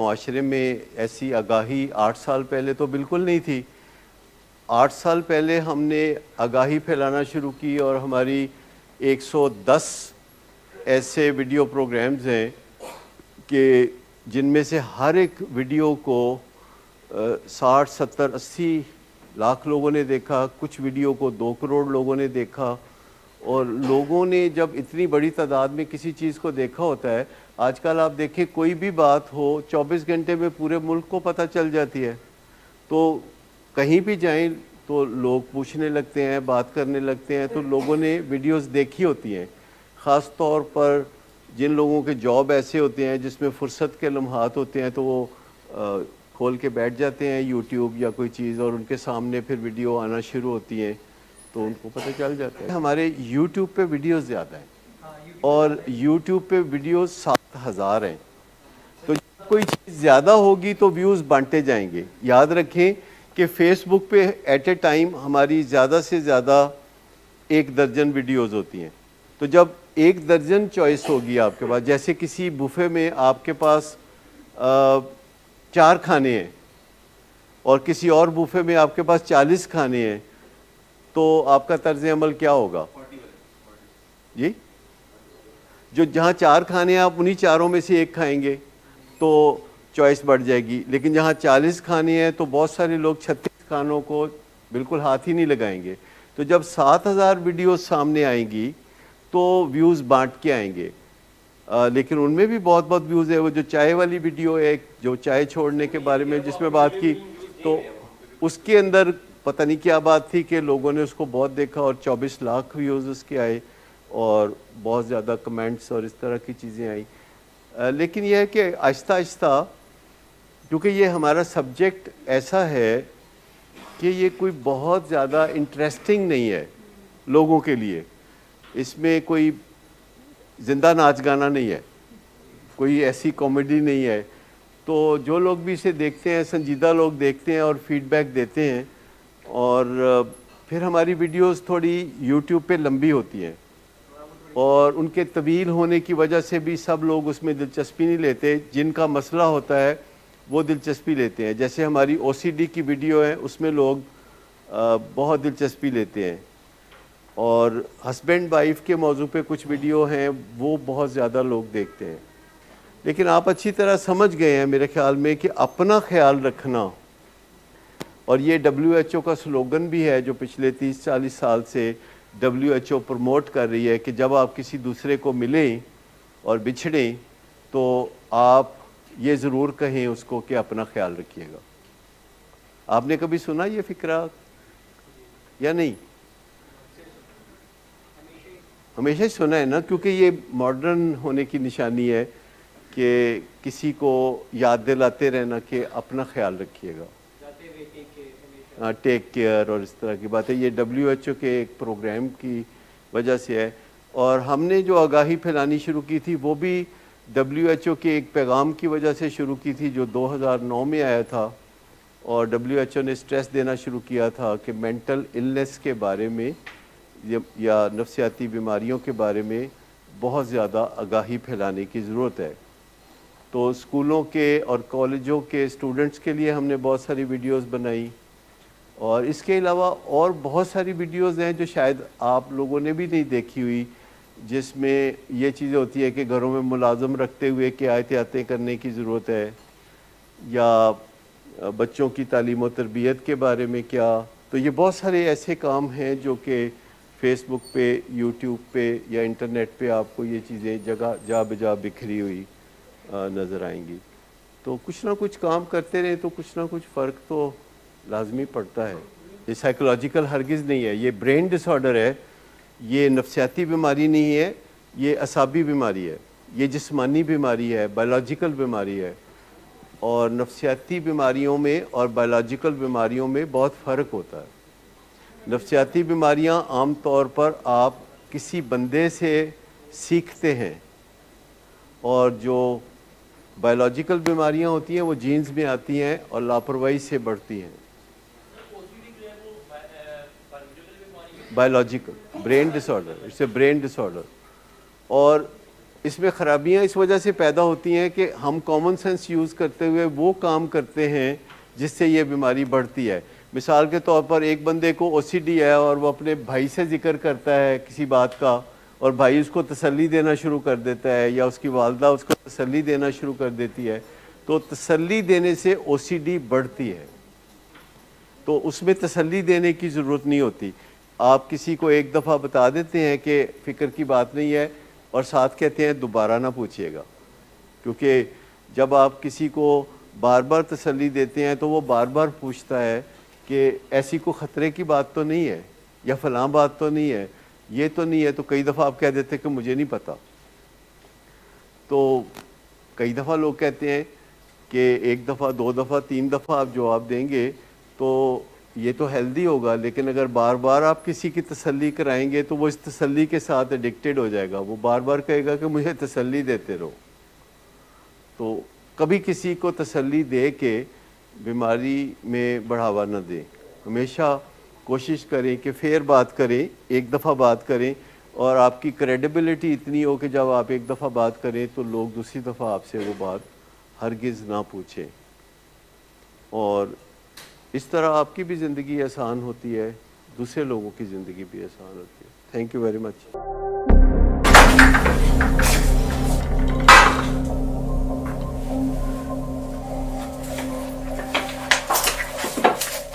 माशरे में ऐसी आगाही 8 साल पहले तो बिल्कुल नहीं थी। 8 साल पहले हमने आगाही फैलाना शुरू की और हमारी 110 ऐसे वीडियो प्रोग्राम्स हैं कि जिनमें से हर एक वीडियो को 60, 70, 80 लाख लोगों ने देखा, कुछ वीडियो को 2 करोड़ लोगों ने देखा। और लोगों ने जब इतनी बड़ी तादाद में किसी चीज़ को देखा होता है, आजकल आप देखें कोई भी बात हो 24 घंटे में पूरे मुल्क को पता चल जाती है। तो कहीं भी जाएं तो लोग पूछने लगते हैं, बात करने लगते हैं, तो लोगों ने वीडियोस देखी होती हैं। ख़ास तौर पर जिन लोगों के जॉब ऐसे होते हैं जिसमें फ़ुर्सत के लम्हात होते हैं, तो वो खोल के बैठ जाते हैं यूट्यूब या कोई चीज़, और उनके सामने फिर वीडियो आना शुरू होती हैं, तो उनको पता चल जाता है। हमारे यूट्यूब पे वीडियोस ज़्यादा हैं और यूट्यूब पे वीडियोस 7000 हैं। तो कोई चीज़ ज़्यादा होगी तो व्यूज़ बांटे जाएंगे। याद रखें कि फेसबुक पे एट ए टाइम हमारी ज़्यादा से ज़्यादा 1 दर्जन वीडियोस होती हैं। तो जब 1 दर्जन चॉइस होगी आपके पास, जैसे किसी बुफे में आपके पास 4 खाने हैं और किसी और बुफे में आपके पास 40 खाने हैं, तो आपका तर्ज अमल क्या होगा जी? जो जहाँ 4 खाने हैं आप उन्हीं चारों में से 1 खाएंगे तो चॉइस बढ़ जाएगी। लेकिन जहाँ 40 खाने हैं तो बहुत सारे लोग 36 खानों को बिल्कुल हाथ ही नहीं लगाएंगे। तो जब 7000 वीडियोस सामने आएंगी तो व्यूज़ बांट के आएंगे। लेकिन उनमें भी बहुत बहुत व्यूज़ है। वो जो चाय वाली वीडियो है, जो चाय छोड़ने के बारे में जिसमें बात की, तो उसके अंदर पता नहीं क्या बात थी कि लोगों ने उसको बहुत देखा और 24 लाख व्यूज़ उसके आए और बहुत ज़्यादा कमेंट्स और इस तरह की चीज़ें आई। लेकिन यह है कि आहिस्ता आहिस्ता, क्योंकि ये हमारा सब्जेक्ट ऐसा है कि ये कोई बहुत ज़्यादा इंटरेस्टिंग नहीं है लोगों के लिए। इसमें कोई ज़िंदा नाच गाना नहीं है, कोई ऐसी कॉमेडी नहीं है। तो जो लोग भी इसे देखते हैं, संजीदा लोग देखते हैं और फीडबैक देते हैं। और फिर हमारी वीडियोस थोड़ी यूट्यूब पे लंबी होती हैं और उनके तवील होने की वजह से भी सब लोग उसमें दिलचस्पी नहीं लेते। जिनका मसला होता है वो दिलचस्पी लेते हैं। जैसे हमारी OCD की वीडियो है, उसमें लोग बहुत दिलचस्पी लेते हैं। और हस्बैंड वाइफ के मौजू पे कुछ वीडियो हैं, वो बहुत ज़्यादा लोग देखते हैं। लेकिन आप अच्छी तरह समझ गए हैं मेरे ख्याल में कि अपना ख्याल रखना, और ये WHO का स्लोगन भी है जो पिछले 30-40 साल से WHO प्रमोट कर रही है कि जब आप किसी दूसरे को मिलें और बिछड़ें तो आप ये ज़रूर कहें उसको कि अपना ख्याल रखिएगा। आपने कभी सुना ये फ़िक्रा या नहीं? हमेशा ही सुना है ना, क्योंकि ये मॉडर्न होने की निशानी है कि किसी को याद दिलाते रहना कि अपना ख्याल रखिएगा, टेक केयर और इस तरह की बातें। ये WHO के एक प्रोग्राम की वजह से है। और हमने जो आगाही फैलानी शुरू की थी वो भी WHO के एक पैगाम की वजह से शुरू की थी जो 2009 में आया था। और WHO ने स्ट्रेस देना शुरू किया था कि मेंटल इलनेस के बारे में या नफ्सियाती बीमारियों के बारे में बहुत ज़्यादा आगाही फैलाने की ज़रूरत है। तो स्कूलों के और कॉलेजों के स्टूडेंट्स के लिए हमने बहुत सारी वीडियोस बनाई, और इसके अलावा और बहुत सारी वीडियोस हैं जो शायद आप लोगों ने भी नहीं देखी हुई, जिसमें ये चीज़ें होती है कि घरों में मुलाजम रखते हुए क्या एहतियातें करने की ज़रूरत है, या बच्चों की तालीम और तरबियत के बारे में क्या। तो ये बहुत सारे ऐसे काम हैं जो कि फेसबुक पे, यूट्यूब पे या इंटरनेट पे आपको ये चीज़ें जगह जा बजा बिखरी हुई नज़र आएंगी। तो कुछ ना कुछ काम करते रहे तो कुछ ना कुछ फ़र्क तो लाजमी पड़ता है। ये साइकोलॉजिकल हरगिज़ नहीं है, ये ब्रेन डिसऑर्डर है, ये नफ्सियाती बीमारी नहीं है, ये असाबी बीमारी है, ये जिस्मानी बीमारी है, बायोलॉजिकल बीमारी है। और नफ्सियाती बीमारियों में और बायोलॉजिकल बीमारियों में बहुत फ़र्क होता है। नफ्सियाती बीमारियां आम तौर पर आप किसी बंदे से सीखते हैं, और जो बायोलॉजिकल बीमारियां होती हैं वो जीन्स में आती हैं और लापरवाही से बढ़ती हैं। Biological brain disorder, it's a brain disorder. और इसमें ख़राबियाँ इस वजह से पैदा होती हैं कि हम कॉमन सेंस यूज़ करते हुए वो काम करते हैं जिससे ये बीमारी बढ़ती है। मिसाल के तौर पर एक बंदे को OCD है और वो अपने भाई से जिक्र करता है किसी बात का और भाई उसको तसल्ली देना शुरू कर देता है या उसकी वालदा उसको तसल्ली देना शुरू कर देती है, तो तसल्ली देने से OCD बढ़ती है। तो उसमें तसल्ली देने की ज़रूरत नहीं होती। आप किसी को एक दफ़ा बता देते हैं कि फ़िक्र की बात नहीं है और साथ कहते हैं दोबारा ना पूछिएगा, क्योंकि जब आप किसी को बार बार तसल्ली देते हैं तो वो बार बार पूछता है कि ऐसी कोई ख़तरे की बात तो नहीं है या फ़लाँ बात तो नहीं है, ये तो नहीं है। तो कई दफ़ा आप कह देते हैं कि मुझे नहीं पता। तो कई दफ़ा लोग कहते हैं कि एक दफ़ा, दो दफ़ा, तीन दफ़ा आप जवाब देंगे तो ये तो हेल्दी होगा, लेकिन अगर बार बार आप किसी की तसल्ली कराएंगे तो वो इस तसल्ली के साथ एडिक्टेड हो जाएगा। वो बार बार कहेगा कि मुझे तसल्ली देते रहो। तो कभी किसी को तसल्ली दे के बीमारी में बढ़ावा न दें। हमेशा कोशिश करें कि फेयर बात करें, एक दफ़ा बात करें और आपकी क्रेडिबिलिटी इतनी हो कि जब आप एक दफ़ा बात करें तो लोग दूसरी दफ़ा आपसे वो बात हरगिज़ ना पूछें। और इस तरह आपकी भी ज़िंदगी आसान होती है, दूसरे लोगों की ज़िंदगी भी आसान होती है। Thank you very much.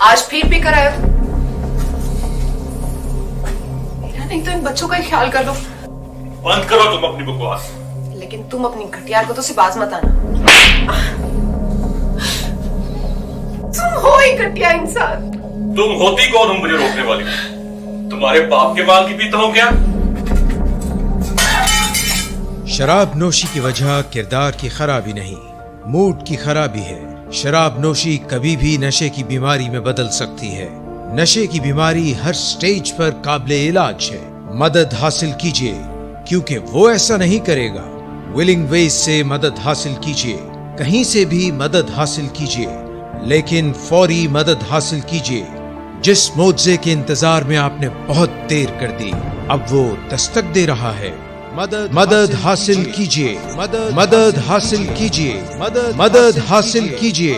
आज फिर पी कर आए हो? मेरा नहीं तो इन बच्चों का ही ख्याल कर लो। बंद करो तुम अपनी बकवास। लेकिन तुम अपनी घटिया हरकतों से बाज मत आना। तुम हो ही घटिया इंसान। तुम होती कौन हो मुझे रोकने वाली? तुम्हारे बाप के बाल की पीता हूं क्या? शराब नोशी की वजह किरदार की खराबी नहीं, मूड की खराबी है। शराब नोशी कभी भी नशे की बीमारी में बदल सकती है। नशे की बीमारी हर स्टेज पर काबिले इलाज है। मदद हासिल कीजिए, क्योंकि वो ऐसा नहीं करेगा। विलिंग वेज से मदद हासिल कीजिए, कहीं से भी मदद हासिल कीजिए, लेकिन फौरी मदद हासिल कीजिए। जिस मुआवजे के इंतजार में आपने बहुत देर कर दी, अब वो दस्तक दे रहा है। मदद हासिल कीजिए, मदद हासिल कीजिए, मदद हासिल कीजिए।